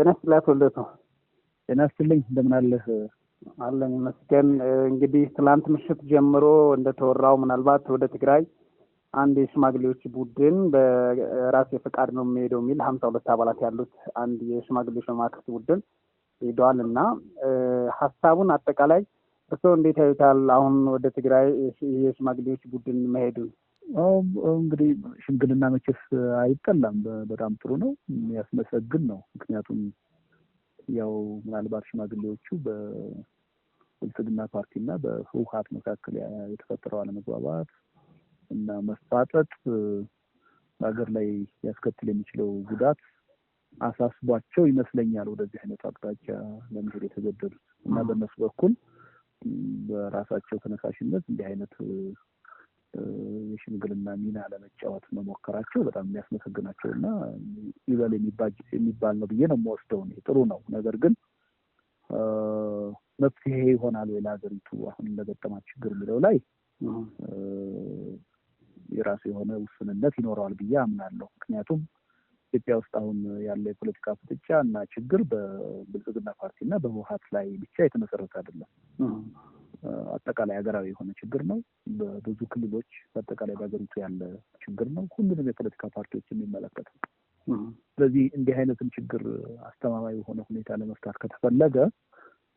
የነስላት ወለቶ የነስልኝ እንደምን አለህ? አለን መስገን። እንግዲህ ትላንት ምሽት ጀምሮ እንደተወራው ምናልባት ወደ ትግራይ አንድ የሽማግሌዎች ቡድን በራስ ፈቃድ ነው የሚሄደው የሚል 52 አባላት ያሉት አንድ የሽማግሌዎች ማክስ ቡድን ሄዷልና ሐሳቡን አጠቃላይ እርስዎ እንዴት ያዩታል? አሁን ወደ ትግራይ የሽማግሌዎች ቡድን መሄዱን? እንግዲህ ሽምግልና መቼስ አይጠላም፣ በጣም ጥሩ ነው፣ የሚያስመሰግን ነው። ምክንያቱም ያው ምናልባት ሽማግሌዎቹ በብልጽግና ፓርቲና በህወሓት መካከል የተፈጠረው አለመግባባት እና መፋጠጥ በሀገር ላይ ያስከትል የሚችለው ጉዳት አሳስቧቸው ይመስለኛል ወደዚህ አይነት አቅጣጫ ለመሄድ የተገደዱት እና በእነሱ በኩል በራሳቸው ተነሳሽነት እንዲህ አይነት የሽምግልና ሚና ለመጫወት መሞከራቸው በጣም የሚያስመሰግናቸው እና ይበል የሚባል ነው ብዬ ነው የምወስደው። ጥሩ ነው። ነገር ግን መፍትሄ ይሆናል ወይ ለሀገሪቱ አሁን ለገጠማት ችግር የሚለው ላይ የራሱ የሆነ ውስንነት ይኖረዋል ብዬ አምናለሁ። ምክንያቱም ኢትዮጵያ ውስጥ አሁን ያለ የፖለቲካ ፍጥጫ እና ችግር በብልጽግና ፓርቲና በህወሓት ላይ ብቻ የተመሰረተ አይደለም። አጠቃላይ ሀገራዊ የሆነ ችግር ነው። በብዙ ክልሎች በአጠቃላይ በሀገሪቱ ያለ ችግር ነው። ሁሉንም የፖለቲካ ፓርቲዎች የሚመለከት ነው። ስለዚህ እንዲህ አይነትን ችግር አስተማማኝ የሆነ ሁኔታ ለመፍታት ከተፈለገ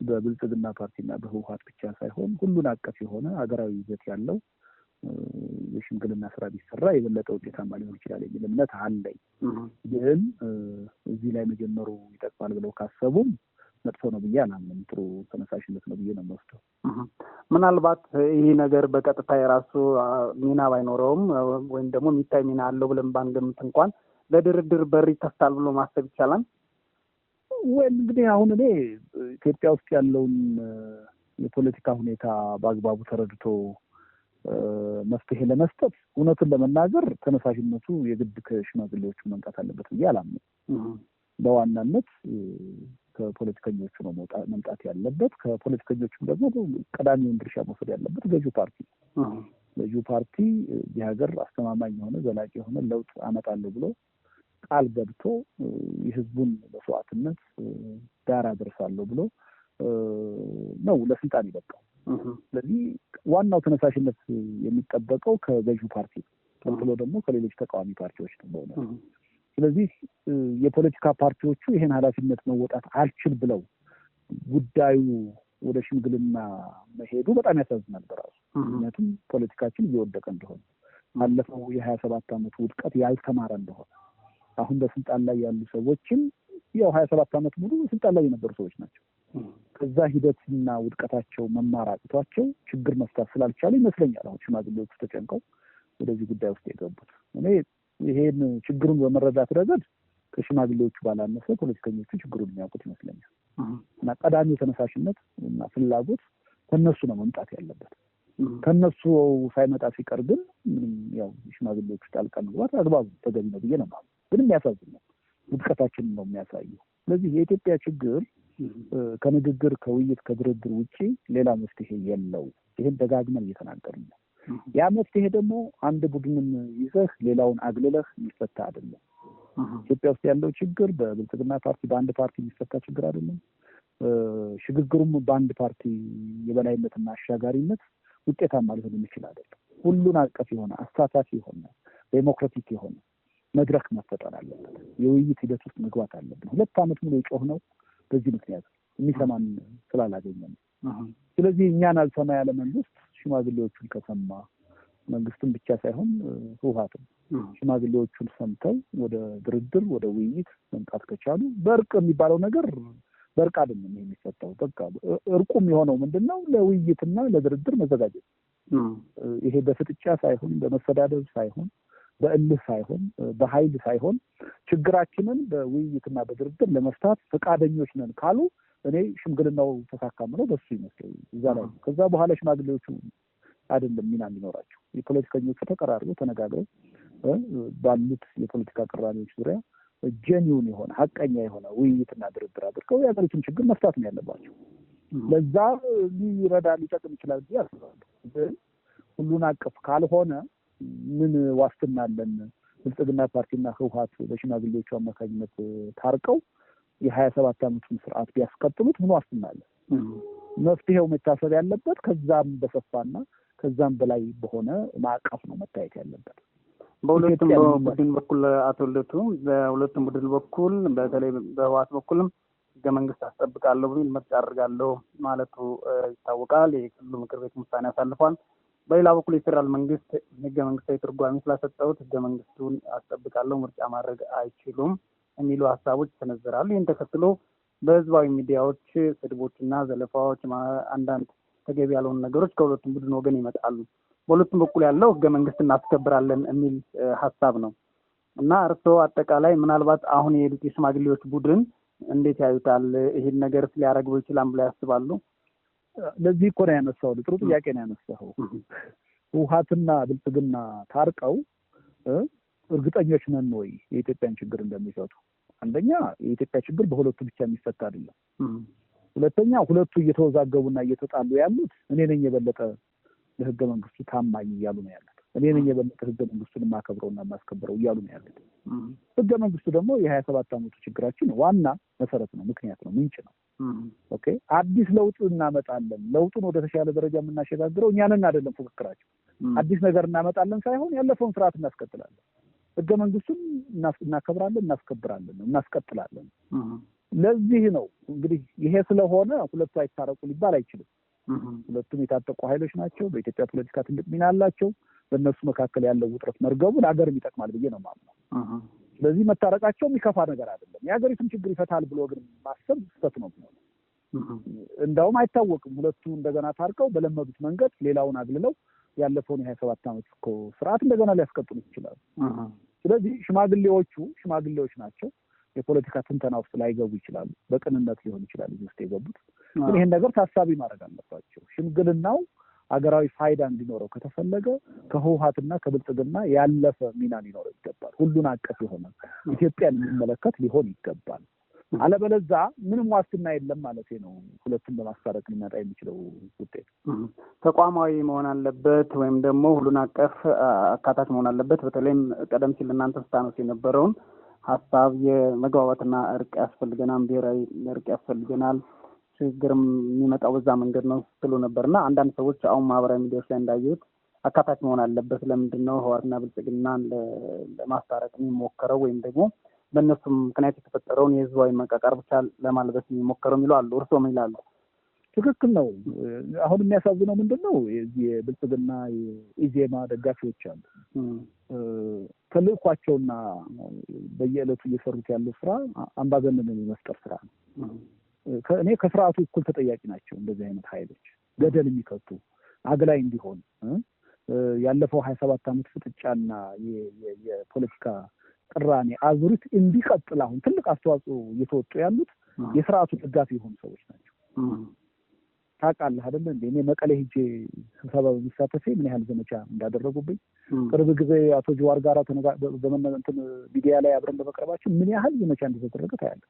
በብልጽግና ፓርቲና በህወሓት ብቻ ሳይሆን ሁሉን አቀፍ የሆነ ሀገራዊ ይዘት ያለው የሽምግልና ስራ ቢሰራ የበለጠ ውጤታማ ሊሆን ይችላል የሚል እምነት አለኝ። ግን እዚህ ላይ መጀመሩ ይጠቅማል ብለው ካሰቡም መጥፎ ነው ብዬ አላምንም። ጥሩ ተነሳሽነት ነው ብዬ ነው የምወስደው። ምናልባት ይህ ነገር በቀጥታ የራሱ ሚና ባይኖረውም ወይም ደግሞ የሚታይ ሚና አለው ብለን ባንገምት እንኳን ለድርድር በር ይከፍታል ብሎ ማሰብ ይቻላል ወይ? እንግዲህ አሁን እኔ ኢትዮጵያ ውስጥ ያለውን የፖለቲካ ሁኔታ በአግባቡ ተረድቶ መፍትሄ ለመስጠት እውነቱን ለመናገር ተነሳሽነቱ የግድ ከሽማግሌዎቹ መምጣት አለበት ብዬ አላምንም። በዋናነት ከፖለቲከኞቹ ነው መምጣት ያለበት። ከፖለቲከኞቹም ደግሞ ቀዳሚውን ድርሻ መውሰድ ያለበት ገዢው ፓርቲ ነው። ገዢው ፓርቲ የሀገር አስተማማኝ የሆነ ዘላቂ የሆነ ለውጥ አመጣለሁ ብሎ ቃል ገብቶ የህዝቡን መስዋዕትነት ዳር አደርሳለሁ ብሎ ነው ለስልጣን የበቃው። ስለዚህ ዋናው ተነሳሽነት የሚጠበቀው ከገዢው ፓርቲ ቀጥሎ ደግሞ ከሌሎች ተቃዋሚ ፓርቲዎች ነው። ስለዚህ የፖለቲካ ፓርቲዎቹ ይሄን ኃላፊነት መወጣት አልችል ብለው ጉዳዩ ወደ ሽምግልና መሄዱ በጣም ያሳዝናል በራሱ። ምክንያቱም ፖለቲካችን እየወደቀ እንደሆነ አለፈው የ27 ዓመት ውድቀት ያልተማረ እንደሆነ አሁን በስልጣን ላይ ያሉ ሰዎችም ያው 27 ዓመት ሙሉ ስልጣን ላይ የነበሩ ሰዎች ናቸው። ከዛ ሂደትና ውድቀታቸው መማር አቅቷቸው ችግር መፍታት ስላልቻሉ ይመስለኛል አሁን ሽማግሌዎቹ ተጨንቀው ወደዚህ ጉዳይ ውስጥ የገቡት። እኔ ይሄን ችግሩን በመረዳት ረገድ ከሽማግሌዎቹ ባላነሰ ፖለቲከኞቹ ችግሩን የሚያውቁት ይመስለኛል እና ቀዳሚው ተነሳሽነት እና ፍላጎት ከነሱ ነው መምጣት ያለበት። ከነሱ ሳይመጣ ሲቀር ግን ያው ሽማግሌዎቹ ጣልቃ መግባት አግባብ ተገቢ ነው ብዬ ነው ማለት። ግን የሚያሳዝን ነው፣ ውድቀታችንን ነው የሚያሳየው። ስለዚህ የኢትዮጵያ ችግር ከንግግር ከውይይት ከድርድር ውጪ ሌላ መፍትሄ የለው። ይህን ደጋግመን እየተናገርን ነው። ያ መፍትሄ ደግሞ አንድ ቡድንን ይዘህ ሌላውን አግልለህ የሚፈታ አይደለም። ኢትዮጵያ ውስጥ ያለው ችግር በብልጽግና ፓርቲ በአንድ ፓርቲ የሚፈታ ችግር አይደለም። ሽግግሩም በአንድ ፓርቲ የበላይነትና አሻጋሪነት ውጤታማ ሊሆን የሚችል አይደለም። ሁሉን አቀፍ የሆነ አሳታፊ የሆነ ዴሞክራቲክ የሆነ መድረክ መፈጠር አለበት። የውይይት ሂደት ውስጥ መግባት አለብን። 2 ዓመት ሙሉ የጮህነው በዚህ ምክንያት የሚሰማን ስላላገኘን። ስለዚህ እኛን አልሰማ ያለ መንግስት ሽማግሌዎቹን ከሰማ መንግስትም ብቻ ሳይሆን ህወሓትም ሽማግሌዎቹን ሰምተው ወደ ድርድር ወደ ውይይት መምጣት ከቻሉ በእርቅ የሚባለው ነገር በእርቅ አይደለም የሚፈታው። በቃ እርቁም የሆነው ምንድነው? ለውይይትና ለድርድር መዘጋጀት። ይሄ በፍጥጫ ሳይሆን በመሰዳደብ ሳይሆን በእልህ ሳይሆን በኃይል ሳይሆን ችግራችንን በውይይትና በድርድር ለመፍታት ፈቃደኞች ነን ካሉ እኔ ሽምግልናው ተሳካም ነው በሱ ይመስለኝ እዛ ላይ። ከዛ በኋላ ሽማግሌዎቹ አይደለም ሚና የሚኖራቸው። የፖለቲከኞቹ ተቀራርበው ተነጋግረው ባሉት የፖለቲካ ቅራኔዎች ዙሪያ ጄኒውን የሆነ ሀቀኛ የሆነ ውይይትና ድርድር አድርገው የሀገሪቱን ችግር መፍታት ነው ያለባቸው። ለዛ ሊረዳ ሊጠቅም ይችላል ብዬ አስባለሁ። ግን ሁሉን አቀፍ ካልሆነ ምን ዋስትና አለን? ብልጽግና ፓርቲና ህወሓት በሽማግሌዎቹ አማካኝነት ታርቀው የ27 ዓመቱን ስርዓት ቢያስቀጥሉት ምን ዋስትና አለ? መፍትሄው መታሰብ ያለበት ከዛም በሰፋና ከዛም በላይ በሆነ ማዕቀፍ ነው መታየት ያለበት። በሁለቱም ቡድን በኩል አቶ ልደቱ በሁለቱም ቡድን በኩል በተለይ በህወሓት በኩልም ህገ መንግስት አስጠብቃለሁ በሚል ምርጫ አድርጋለሁ ማለቱ ይታወቃል። የክልሉ ምክር ቤት ውሳኔ አሳልፏል። በሌላ በኩል የፌዴራል መንግስት ህገ መንግስታዊ ትርጓሜ ስላሰጠሁት ህገ መንግስቱን አስጠብቃለሁ ምርጫ ማድረግ አይችሉም የሚሉ ሀሳቦች ተነዘራሉ። ይህን ተከትሎ በህዝባዊ ሚዲያዎች ስድቦችና ዘለፋዎች፣ አንዳንድ ተገቢ ያልሆኑ ነገሮች ከሁለቱም ቡድን ወገን ይመጣሉ። በሁለቱም በኩል ያለው ህገ መንግስት እናስከብራለን የሚል ሀሳብ ነው እና እርስዎ አጠቃላይ ምናልባት አሁን የሄዱት የሽማግሌዎች ቡድን እንዴት ያዩታል? ይሄን ነገር ሊያረግበው ይችላል ብለው ያስባሉ? ለዚህ እኮ ነው ያነሳው። ጥሩ ጥያቄ ነው ያነሳው። ህወሓትና ብልጽግና ታርቀው እርግጠኞች ነን ወይ የኢትዮጵያን ችግር እንደሚፈቱ? አንደኛ የኢትዮጵያ ችግር በሁለቱ ብቻ የሚፈታ አይደለም። ሁለተኛ ሁለቱ እየተወዛገቡና እየተጣሉ ያሉት እኔ ነኝ የበለጠ ለህገ መንግስቱ ታማኝ እያሉ ነው ያሉት። እኔ ነኝ የበለጠ ህገ መንግስቱን የማከብረውና የማስከብረው እያሉ ነው ያሉት። ህገ መንግስቱ ደግሞ የ27 ዓመቱ ችግራችን ዋና መሰረት ነው፣ ምክንያት ነው፣ ምንጭ ነው። ኦኬ አዲስ ለውጥ እናመጣለን፣ ለውጡን ወደ ተሻለ ደረጃ የምናሸጋግረው እኛንን አይደለም ፉክክራቸው። አዲስ ነገር እናመጣለን ሳይሆን ያለፈውን ስርዓት እናስቀጥላለን። ህገ መንግስቱን እናከብራለን፣ እናስከብራለን፣ እናስቀጥላለን። ለዚህ ነው እንግዲህ ይሄ ስለሆነ ሁለቱ አይታረቁ ሊባል አይችልም። ሁለቱም የታጠቁ ኃይሎች ናቸው። በኢትዮጵያ ፖለቲካ ትልቅ ሚና አላቸው። በእነሱ መካከል ያለው ውጥረት መርገቡ ለሀገርም ይጠቅማል ብዬ ነው የማምነው። ስለዚህ መታረቃቸው የሚከፋ ነገር አይደለም። የሀገሪቱን ችግር ይፈታል ብሎ ግን ማሰብ ስህተት ነው። እንዳውም አይታወቅም። ሁለቱ እንደገና ታርቀው በለመዱት መንገድ ሌላውን አግልለው ያለፈውን የ27 ዓመት እኮ ስርዓት እንደገና ሊያስቀጥሉ ይችላሉ። ስለዚህ ሽማግሌዎች ናቸው። የፖለቲካ ትንተና ውስጥ ላይገቡ ይችላሉ። በቅንነት ሊሆን ይችላል እዚህ ውስጥ የገቡት። ግን ይሄን ነገር ታሳቢ ማድረግ አለባቸው። ሽምግልናው ሀገራዊ ፋይዳ እንዲኖረው ከተፈለገ ከህወሓትና ከብልጽግና ያለፈ ሚና ሊኖረው ይገባል። ሁሉን አቀፍ የሆነ ኢትዮጵያን የሚመለከት ሊሆን ይገባል። አለበለዚያ ምንም ዋስትና የለም ማለት ነው። ሁለቱን በማስታረቅ ሊመጣ የሚችለው ውጤት ተቋማዊ መሆን አለበት ወይም ደግሞ ሁሉን አቀፍ አካታች መሆን አለበት። በተለይም ቀደም ሲል እናንተ ስታነሱ የነበረውን ሀሳብ የመግባባትና እርቅ ያስፈልገናል፣ ብሔራዊ እርቅ ያስፈልገናል፣ ችግርም የሚመጣው በዛ መንገድ ነው ስትሉ ነበርና አንዳንድ ሰዎች አሁን ማህበራዊ ሚዲያዎች ላይ እንዳየሁት አካታች መሆን አለበት። ለምንድን ነው ህወሓትና ብልጽግናን ለማስታረቅ የሚሞከረው ወይም ደግሞ በእነሱም ምክንያት የተፈጠረውን የህዝባዊ መቃቃር ብቻ ለማልበስ የሚሞከረው የሚሉ አሉ። እርስዎ ምን ይላሉ? ትክክል ነው። አሁን የሚያሳዝነው ምንድን ነው የብልጽግና የኢዜማ ደጋፊዎች አሉ። ተልእኳቸውና በየዕለቱ እየሰሩት ያለው ስራ አምባገነንን የመፍጠር ስራ ነው። እኔ ከስርዓቱ እኩል ተጠያቂ ናቸው። እንደዚህ አይነት ኃይሎች ገደል የሚከቱ አግላይ እንዲሆን ያለፈው 27 ዓመት ፍጥጫና የፖለቲካ ቅራኔ አዙሪት እንዲቀጥል አሁን ትልቅ አስተዋጽኦ እየተወጡ ያሉት የስርዓቱ ደጋፊ የሆኑ ሰዎች ናቸው። ታውቃለህ አይደል እንዴ? እኔ መቀሌ ሄጄ ስብሰባ በመሳተፌ ምን ያህል ዘመቻ እንዳደረጉብኝ ቅርብ ጊዜ አቶ ጅዋር ጋር በመነንተን ሚዲያ ላይ አብረን በመቅረባችን ምን ያህል ዘመቻ እንደተደረገ ታያለህ።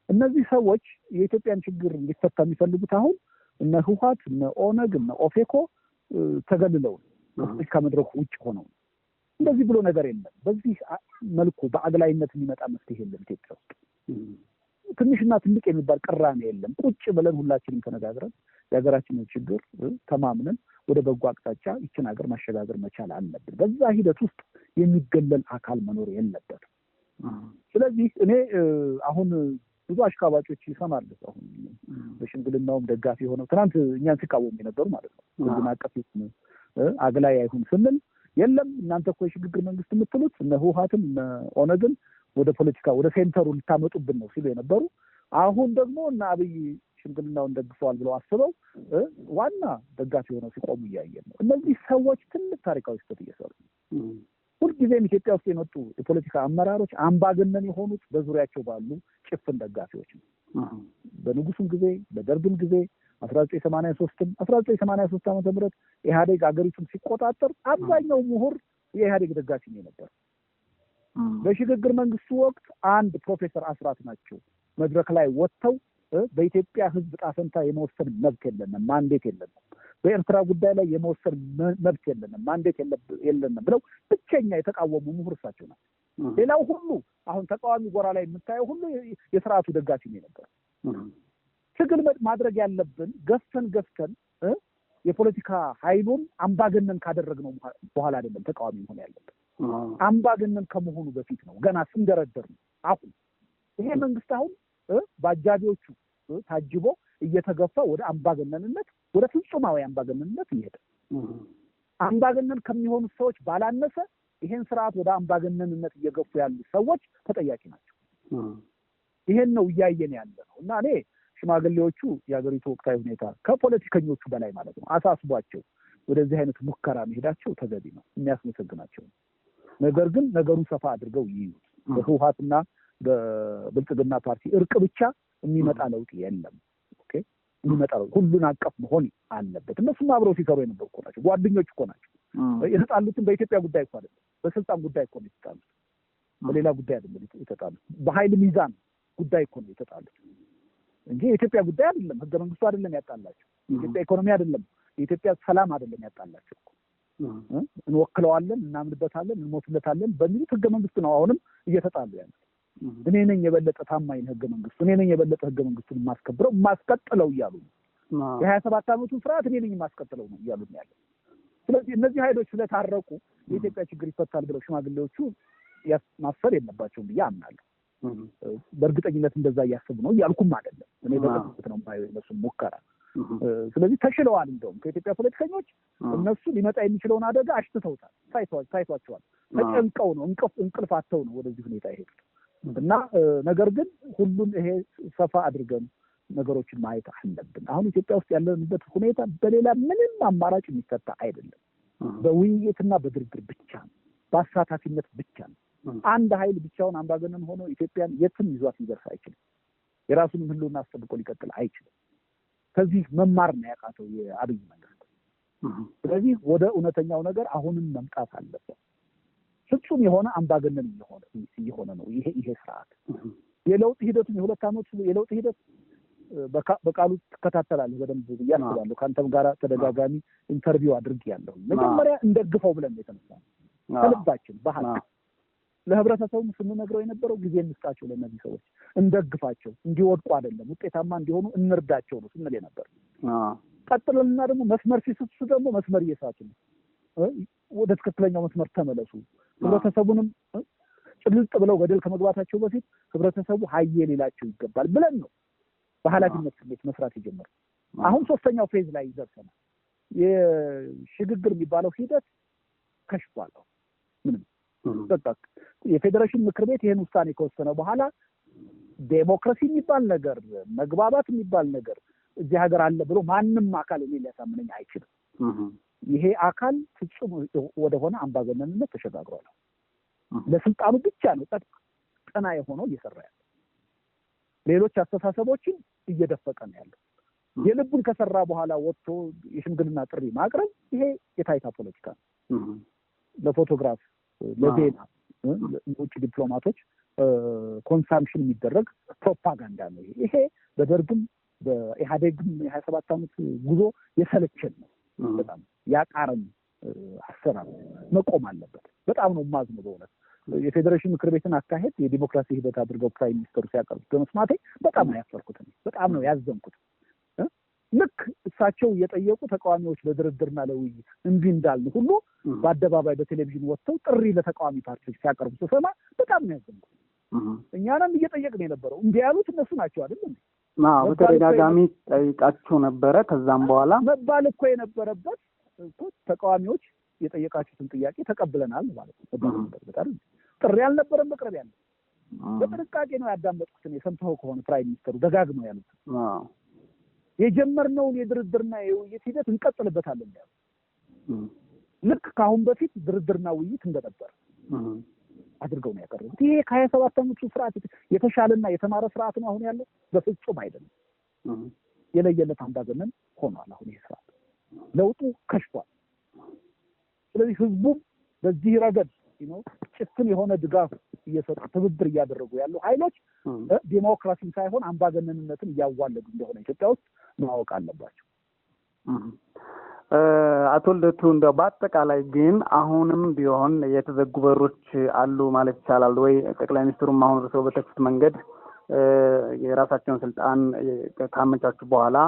እነዚህ ሰዎች የኢትዮጵያን ችግር እንዲፈታ የሚፈልጉት አሁን እነ ህወሓት፣ እነ ኦነግ፣ እነ ኦፌኮ ተገልለው ከመድረኩ ውጭ ሆነው እንደዚህ ብሎ ነገር የለም። በዚህ መልኩ በአግላይነት የሚመጣ መፍትሄ የለም ኢትዮጵያ ውስጥ። ትንሽና ትልቅ የሚባል ቅራኔ የለም። ቁጭ ብለን ሁላችንም ተነጋግረን የሀገራችንን ችግር ተማምነን ወደ በጎ አቅጣጫ ይችን ሀገር ማሸጋገር መቻል አለብን። በዛ ሂደት ውስጥ የሚገለል አካል መኖር የለበትም። ስለዚህ እኔ አሁን ብዙ አሽቃባጮች ይሰማሉ። አሁን በሽምግልናውም ደጋፊ ሆነው ትናንት እኛን ሲቃወሙ የነበሩ ማለት ነው። ሁሉን አቀፍ አግላይ አይሁን ስንል የለም እናንተ እኮ የሽግግር መንግስት የምትሉት እነ ህወሓትን እነ ኦነግን ወደ ፖለቲካ ወደ ሴንተሩ ልታመጡብን ነው ሲሉ የነበሩ አሁን ደግሞ እና አብይ ሽምግልናውን ደግፈዋል ብለው አስበው ዋና ደጋፊ ሆነው ሲቆሙ እያየን ነው። እነዚህ ሰዎች ትልቅ ታሪካዊ ስህተት እየሰሩ ነው። ሁልጊዜም ኢትዮጵያ ውስጥ የመጡ የፖለቲካ አመራሮች አምባገነን የሆኑት በዙሪያቸው ባሉ ጭፍን ደጋፊዎች ነው። በንጉሱም ጊዜ በደርግም ጊዜ 1983 ዓመተ ምህረት ኢህአዴግ አገሪቱን ሲቆጣጠር አብዛኛው ምሁር የኢህአዴግ ደጋፊ ነው ነበር። በሽግግር መንግስቱ ወቅት አንድ ፕሮፌሰር አስራት ናቸው መድረክ ላይ ወጥተው በኢትዮጵያ ህዝብ ጣፈንታ የመወሰን መብት የለንም፣ ማንዴት የለንም፣ በኤርትራ ጉዳይ ላይ የመወሰን መብት የለንም፣ ማንዴት የለንም ብለው ብቸኛ የተቃወሙ ምሁር እሳቸው ናቸው። ሌላው ሁሉ አሁን ተቃዋሚ ጎራ ላይ የምታየው ሁሉ የሥርዓቱ ደጋፊ ነው ነበር። ትግል ማድረግ ያለብን ገፍተን የፖለቲካ ኃይሉን አምባገነን ካደረግነው በኋላ አይደለም ተቃዋሚ ሆነ ያለበት። አምባገነን ከመሆኑ በፊት ነው ገና ስንደረደር ነው። አሁን ይሄ መንግስት አሁን ባጃቢዎቹ ታጅቦ እየተገፋ ወደ አምባገነንነት ወደ ፍጹማዊ አምባገነንነት ይሄድ። አምባገነን ከሚሆኑ ሰዎች ባላነሰ ይሄን ስርዓት ወደ አምባገነንነት እየገፉ ያሉ ሰዎች ተጠያቂ ናቸው። ይሄን ነው እያየን ያለው እና እኔ ሽማግሌዎቹ የሀገሪቱ ወቅታዊ ሁኔታ ከፖለቲከኞቹ በላይ ማለት ነው አሳስቧቸው ወደዚህ አይነት ሙከራ መሄዳቸው ተገቢ ነው፣ የሚያስመሰግናቸው። ነገር ግን ነገሩን ሰፋ አድርገው ይዩት። በህወሓትና በብልጽግና ፓርቲ እርቅ ብቻ የሚመጣ ለውጥ የለም። ኦኬ፣ የሚመጣ ሁሉን አቀፍ መሆን አለበት። እነሱም አብረው ሲሰሩ የነበሩ እኮ ናቸው፣ ጓደኞች እኮ ናቸው። የተጣሉትን በኢትዮጵያ ጉዳይ እኮ አይደለም፣ በስልጣን ጉዳይ እኮ ነው የተጣሉት፣ በሌላ ጉዳይ አይደለም የተጣሉት። በኃይል ሚዛን ጉዳይ እኮ ነው የተጣሉት እንጂ የኢትዮጵያ ጉዳይ አይደለም። ህገ መንግስቱ አይደለም ያጣላቸው፣ የኢትዮጵያ ኢኮኖሚ አይደለም፣ የኢትዮጵያ ሰላም አይደለም ያጣላቸው። እንወክለዋለን፣ እናምንበታለን፣ እንሞትለታለን በሚሉት ህገ መንግስት ነው አሁንም እየተጣሉ ያለው። እኔ ነኝ የበለጠ ታማኝ ህገ መንግስቱ፣ እኔ ነኝ የበለጠ ህገ መንግስቱን ማስቀጥለው እያሉ ነው። የ27 ዓመቱን ስርዓት እኔ ነኝ ማስቀጥለው ነው እያሉ ነው ያለው። ስለዚህ እነዚህ ኃይሎች ስለታረቁ የኢትዮጵያ ችግር ይፈታል ብለው ሽማግሌዎቹ ማሰብ የለባቸውም ብዬ አምናለሁ። በእርግጠኝነት እንደዛ እያስቡ ነው እያልኩም አይደለም። እኔ በቅጽበት ነው የማየው የእነሱን ሙከራ። ስለዚህ ተሽለዋል። እንደውም ከኢትዮጵያ ፖለቲከኞች እነሱ ሊመጣ የሚችለውን አደጋ አሽትተውታል፣ ታይቷቸዋል። ተጨንቀው ነው እንቅልፍ አጥተው ነው ወደዚህ ሁኔታ የሄዱት እና ነገር ግን ሁሉም ይሄ ሰፋ አድርገን ነገሮችን ማየት አለብን። አሁን ኢትዮጵያ ውስጥ ያለንበት ሁኔታ በሌላ ምንም አማራጭ የሚፈታ አይደለም። በውይይትና በድርድር ብቻ ነው፣ በአሳታፊነት ብቻ ነው። አንድ ኃይል ብቻውን አምባገነን ሆኖ ኢትዮጵያን የትም ይዟት ሊደርስ አይችልም። የራሱንም ህልውና አስጠብቆ ሊቀጥል አይችልም። ከዚህ መማር ነው ያቃተው የአብይ መንግስት። ስለዚህ ወደ እውነተኛው ነገር አሁንም መምጣት አለበት። ፍጹም የሆነ አምባገነን እየሆነ ነው ይሄ ስርዓት። የለውጥ ሂደቱን የሁለት ዓመት የለውጥ ሂደት በቃሉ ትከታተላለህ በደንብ ብዬ አስባለሁ። ከአንተም ጋር ተደጋጋሚ ኢንተርቪው አድርጌያለሁ። መጀመሪያ እንደግፈው ብለን የተነሳነው ከልባችን በሀቅ ለህብረተሰቡ ስንነግረው የነበረው ጊዜ እንስጣቸው፣ ለእነዚህ ሰዎች እንደግፋቸው፣ እንዲወድቁ አይደለም ውጤታማ እንዲሆኑ እንርዳቸው ነው ስንል የነበር። ቀጥለንና ደግሞ መስመር ሲስቱ ደግሞ መስመር እየሳቱ ነው። ወደ ትክክለኛው መስመር ተመለሱ፣ ህብረተሰቡንም ጭልጥ ብለው ገደል ከመግባታቸው በፊት ህብረተሰቡ ሀዬ ሊላቸው ይገባል ብለን ነው በኃላፊነት ስሜት መስራት የጀመረው። አሁን ሶስተኛው ፌዝ ላይ ይደርሰናል። የሽግግር የሚባለው ሂደት ከሽፏል። ምንም በቃ የፌዴሬሽን ምክር ቤት ይሄን ውሳኔ ከወሰነ በኋላ ዴሞክራሲ የሚባል ነገር፣ መግባባት የሚባል ነገር እዚህ ሀገር አለ ብሎ ማንም አካል እኔ ሊያሳምነኝ አይችልም። ይሄ አካል ፍጹም ወደሆነ አምባገነንነት ተሸጋግሯል። ለስልጣኑ ብቻ ነው ቀና የሆነው እየሰራ ያለው። ሌሎች አስተሳሰቦችን እየደፈቀ ነው ያለው። የልቡን ከሰራ በኋላ ወጥቶ የሽምግልና ጥሪ ማቅረብ ይሄ የታይታ ፖለቲካ ነው። ለፎቶግራፍ፣ ለዜና፣ ለውጭ ዲፕሎማቶች ኮንሳምፕሽን የሚደረግ ፕሮፓጋንዳ ነው። ይሄ በደርግም በኢህአዴግም የ27 ዓመት ጉዞ የሰለቸን ነው። በጣም ያቃረን አሰራር መቆም አለበት። በጣም ነው የማዝነው በእውነት የፌዴሬሽን ምክር ቤትን አካሄድ የዲሞክራሲ ሂደት አድርገው ፕራይም ሚኒስተሩ ሲያቀርቡት በመስማቴ በጣም ነው ያፈርኩት፣ በጣም ነው ያዘንኩት። ልክ እሳቸው እየጠየቁ ተቃዋሚዎች ለድርድርና ለውይይት እምቢ እንዳሉ ሁሉ በአደባባይ በቴሌቪዥን ወጥተው ጥሪ ለተቃዋሚ ፓርቲዎች ሲያቀርቡ ስሰማ በጣም ነው ያዘንኩት። እኛንም እየጠየቅን የነበረው እንዲህ ያሉት እነሱ ናቸው አይደል እንዴ? በተደጋጋሚ ጠይቃችሁ ነበረ። ከዛም በኋላ መባል እኮ የነበረበት ተቃዋሚዎች የጠየቃችሁትን ጥያቄ ተቀብለናል ማለት ነው። ጥሪ አልነበረም መቅረብ ያለ። በጥንቃቄ ነው ያዳመጥኩትን። የሰምተው ከሆነ ፕራይም ሚኒስተሩ ደጋግመው ያሉት የጀመርነውን የድርድርና የውይይት ሂደት እንቀጥልበታለን ያሉ። ልክ ከአሁን በፊት ድርድርና ውይይት እንደነበር አድርገው ነው ያቀረቡት። ይሄ ከ27 ዓመቱ ስርዓት የተሻለና የተማረ ስርዓት ነው አሁን ያለው? በፍጹም አይደለም። የለየለት አምባገነን ሆኗል አሁን ይሄ ስርዓት። ለውጡ ከሽፏል። ስለዚህ ህዝቡም በዚህ ረገድ ጭፍን የሆነ ድጋፍ እየሰጡ ትብብር እያደረጉ ያሉ ኃይሎች ዲሞክራሲን ሳይሆን አምባገነንነትን እያዋለዱ እንደሆነ ኢትዮጵያ ውስጥ ማወቅ አለባቸው። አቶ ልደቱ እንደው በአጠቃላይ ግን አሁንም ቢሆን የተዘጉ በሮች አሉ ማለት ይቻላል ወይ? ጠቅላይ ሚኒስትሩም አሁን እርስዎ በተከፈተ መንገድ የራሳቸውን ስልጣን ካመቻቹ በኋላ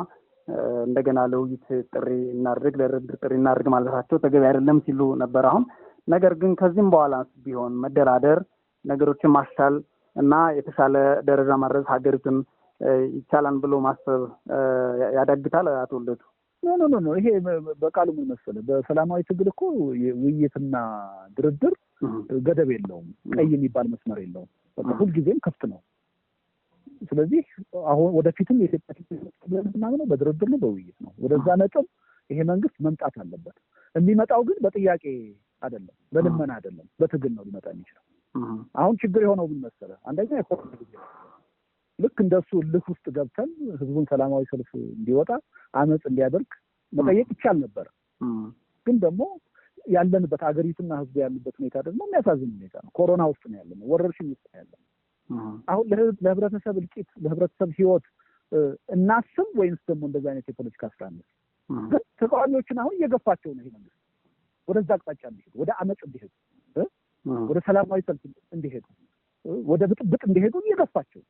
እንደገና ለውይይት ጥሪ እናድርግ፣ ለድርድር ጥሪ እናድርግ ማለታቸው ተገቢ አይደለም ሲሉ ነበር። አሁን ነገር ግን ከዚህም በኋላ ቢሆን መደራደር፣ ነገሮችን ማሻል እና የተሻለ ደረጃ ማድረስ ሀገሪቱን ይቻላል ብሎ ማሰብ ያዳግታል? አቶ ልደቱ ኖ ይሄ በቃሉ ምን መሰለህ፣ በሰላማዊ ትግል እኮ ውይይትና ድርድር ገደብ የለውም፣ ቀይ የሚባል መስመር የለውም። በቃ ሁልጊዜም ክፍት ነው። ስለዚህ አሁን ወደፊትም የኢትዮጵያ ትግል በድርድር ነው፣ በውይይት ነው። ወደዛ ነጥብ ይሄ መንግስት መምጣት አለበት። የሚመጣው ግን በጥያቄ አይደለም፣ በልመና አይደለም፣ በትግል ነው ሊመጣ የሚችለው። አሁን ችግር የሆነው ምን መሰለህ፣ አንደኛ የኮሮና ጊዜ ልክ እንደሱ ልክ ውስጥ ገብተን ህዝቡን ሰላማዊ ሰልፍ እንዲወጣ አመጽ እንዲያደርግ መጠየቅ ይቻል ነበር። ግን ደግሞ ያለንበት አገሪቱና ህዝቡ ያሉበት ሁኔታ ደግሞ የሚያሳዝን ሁኔታ ነው። ኮሮና ውስጥ ነው ያለነው፣ ወረርሽኝ ውስጥ ነው ያለነው። አሁን ለህብረተሰብ እልቂት፣ ለህብረተሰብ ህይወት እናስብ ወይንስ ደግሞ እንደዛ አይነት የፖለቲካ ስራ ነው? ግን ተቃዋሚዎችን አሁን እየገፋቸው ነው ይሄ መንግስት ወደዛ አቅጣጫ እንዲሄዱ፣ ወደ አመጽ እንዲሄዱ፣ ወደ ሰላማዊ ሰልፍ እንዲሄዱ፣ ወደ ብጥብጥ እንዲሄዱ እየገፋቸው።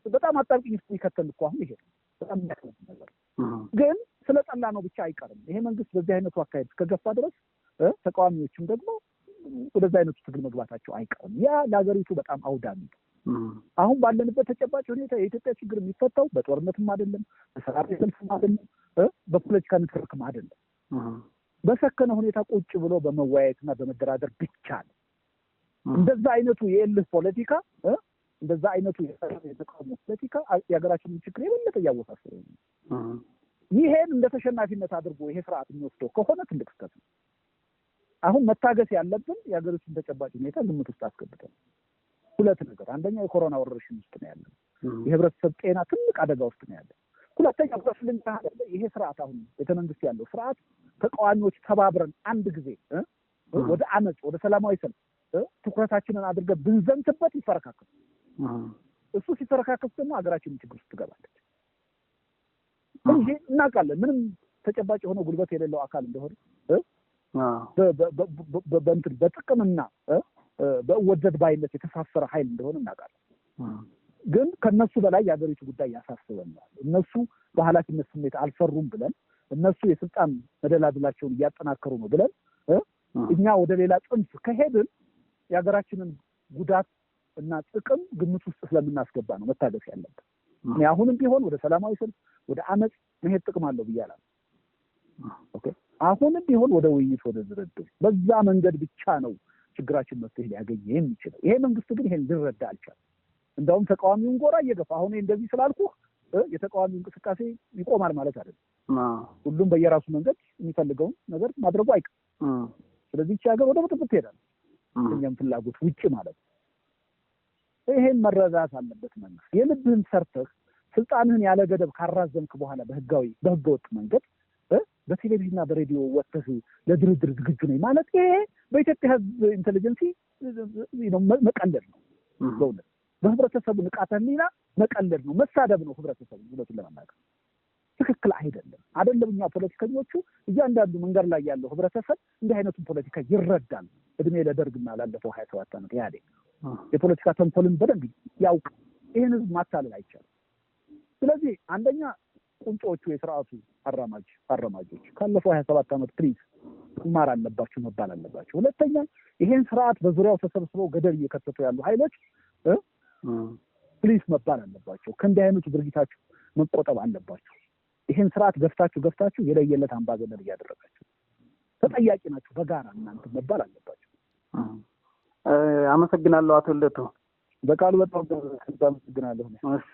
በጣም አጣብቂኝ ውስጥ ይከተል እኮ አሁን ይሄ በጣም የሚያስነሳ ነገር። ግን ስለጠላ ነው ብቻ አይቀርም ይሄ መንግስት በዚህ አይነቱ አካሄድ እስከገፋ ድረስ ተቃዋሚዎችም ደግሞ ወደዛ አይነቱ ትግል መግባታቸው አይቀርም። ያ ለሀገሪቱ በጣም አውዳሚ ነው። አሁን ባለንበት ተጨባጭ ሁኔታ የኢትዮጵያ ችግር የሚፈታው በጦርነትም አይደለም፣ በሰላማዊ ሰልፍም አይደለም፣ በፖለቲካ ንትርክም አይደለም። በሰከነ ሁኔታ ቁጭ ብሎ በመወያየትና በመደራደር ብቻ ነው። እንደዛ አይነቱ የእልህ ፖለቲካ እንደዛ አይነቱ የተቃውሞ ፖለቲካ የሀገራችንን ችግር የበለጠ እያወሳሰበ ነው። ይሄን እንደ ተሸናፊነት አድርጎ ይሄ ስርዓት የሚወስደው ከሆነ ትልቅ ስህተት ነው። አሁን መታገስ ያለብን የሀገሪቱን ተጨባጭ ሁኔታ ግምት ውስጥ አስገብተን ሁለት ነገር፣ አንደኛ የኮሮና ወረርሽኝ ውስጥ ነው ያለው፣ የህብረተሰብ ጤና ትልቅ አደጋ ውስጥ ነው ያለው። ሁለተኛ ይሄ ስርዓት አሁን ቤተመንግስት ያለው ስርዓት ተቃዋሚዎች ተባብረን አንድ ጊዜ ወደ አመጽ፣ ወደ ሰላማዊ ሰልፍ ትኩረታችንን አድርገን ብንዘምትበት ይፈረካከስ። እሱ ሲፈረካከስ ደግሞ ሀገራችን ችግር ውስጥ ትገባለች። እንጂ እናውቃለን ምንም ተጨባጭ የሆነ ጉልበት የሌለው አካል እንደሆነ በጥቅምና በወደድ ባይነት የተሳሰረ ኃይል እንደሆነ እናውቃለን። ግን ከነሱ በላይ የሀገሪቱ ጉዳይ ያሳስበናል። እነሱ በኃላፊነት ስሜት አልሰሩም ብለን፣ እነሱ የስልጣን መደላድላቸውን እያጠናከሩ ነው ብለን እኛ ወደ ሌላ ጽንፍ ከሄድን የሀገራችንን ጉዳት እና ጥቅም ግምት ውስጥ ስለምናስገባ ነው መታገስ ያለበት። እኔ አሁንም ቢሆን ወደ ሰላማዊ ሰልፍ፣ ወደ አመጽ መሄድ ጥቅም አለው ብያለሁ። ኦኬ፣ አሁንም ቢሆን ወደ ውይይት፣ ወደ ድርድር፣ በዛ መንገድ ብቻ ነው ችግራችን መፍትሄ ሊያገኝ የሚችለው። ይሄ መንግስት ግን ይሄን ሊረዳ አልቻለም። እንደውም ተቃዋሚውን ጎራ እየገፋ አሁን እንደዚህ ስላልኩ የተቃዋሚው እንቅስቃሴ ይቆማል ማለት አይደለም። ሁሉም በየራሱ መንገድ የሚፈልገውን ነገር ማድረጉ አይቀርም። ስለዚህ ይህች ሀገር ወደ ብጥብጥ ትሄዳለች፣ ከእኛም ፍላጎት ውጭ ማለት ነው። ይሄን መረዳት አለበት መንግስት። የልብህን ሰርተህ ስልጣንህን ያለ ገደብ ካራዘምክ በኋላ በህገወጥ መንገድ በቴሌቪዥንና በሬዲዮ ወጥተህ ለድርድር ዝግጁ ነኝ ማለት ይሄ በኢትዮጵያ ህዝብ ኢንቴሊጀንሲ መቀለድ ነው። በእውነት በህብረተሰቡ ንቃተ ህሊና መቀለድ ነው፣ መሳደብ ነው። ህብረተሰቡ እውነቱን ለመናገር ትክክል አይደለም። እኛ ፖለቲከኞቹ እያንዳንዱ መንገድ ላይ ያለው ህብረተሰብ እንዲህ አይነቱን ፖለቲካ ይረዳል። እድሜ ለደርግና ላለፈው 27 ዓመት ኢህአዴግ የፖለቲካ ተንኮልን በደንብ ያውቅ። ይህን ህዝብ ማታለል አይቻልም። ስለዚህ አንደኛ ቁንጮቹ የስርዓቱ አራማጆች ካለፈው 27 ዓመት ፕሊዝ መማር አለባቸው፣ መባል አለባቸው። ሁለተኛ ይሄን ስርዓት በዙሪያው ተሰብስበው ገደል እየከተቱ ያሉ ኃይሎች ፕሊዝ መባል አለባቸው። ከእንዲህ አይነቱ ድርጊታችሁ መቆጠብ አለባቸው። ይሄን ስርዓት ገፍታችሁ የለየለት አምባገነን እያደረጋችሁ ተጠያቂ ናችሁ። በጋራ እናንተ መባል አለባቸው። አመሰግናለሁ አቶ ልደቱ። በቃሉ በጣም አመሰግናለሁ። እሺ።